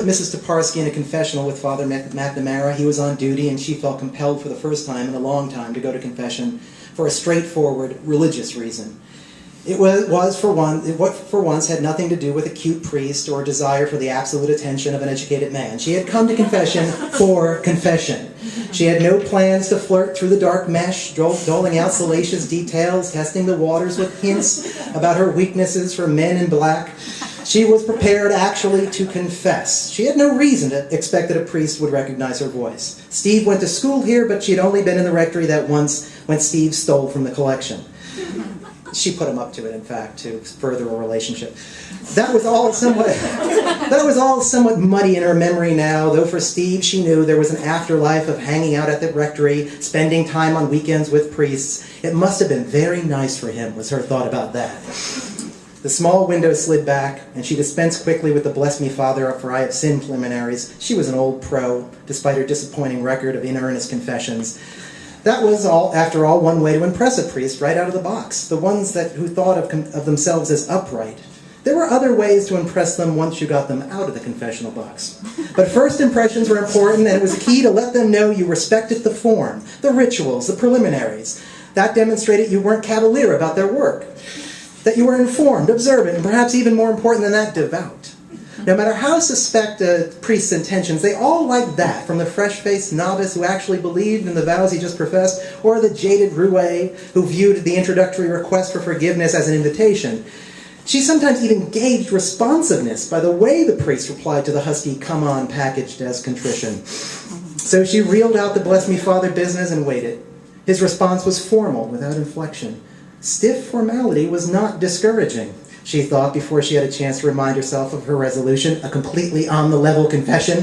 Mrs. Toparsky in a confessional with Father McNamara. He was on duty, and she felt compelled for the first time in a long time to go to confession for a straightforward religious reason. It for once had nothing to do with a cute priest or a desire for the absolute attention of an educated man. She had come to confession for confession. She had no plans to flirt through the dark mesh, doling out salacious details, testing the waters with hints about her weaknesses for men in black. She was prepared actually to confess. She had no reason to expect that a priest would recognize her voice. Steve went to school here, but she'd only been in the rectory that once when Steve stole from the collection. She put him up to it, in fact, to further a relationship. That was all somewhat muddy in her memory now, though for Steve, she knew there was an afterlife of hanging out at the rectory, spending time on weekends with priests. It must have been very nice for him, was her thought about that. The small window slid back, and she dispensed quickly with the Bless Me Father for I have sinned preliminaries. She was an old pro, despite her disappointing record of in-earnest confessions. That was, after all, one way to impress a priest right out of the box, the ones who thought of themselves as upright. There were other ways to impress them once you got them out of the confessional box. But first impressions were important, and it was a key to let them know you respected the form, the rituals, the preliminaries. That demonstrated you weren't cavalier about their work, that you were informed, observant, and perhaps even more important than that, devout. No matter how suspect a priest's intentions, they all liked that, from the fresh-faced novice who actually believed in the vows he just professed, or the jaded roue who viewed the introductory request for forgiveness as an invitation. She sometimes even gauged responsiveness by the way the priest replied to the husky "come on" packaged as contrition. So she reeled out the Bless Me Father business and waited. His response was formal, without inflection. Stiff formality was not discouraging, she thought, before she had a chance to remind herself of her resolution, a completely on-the-level confession.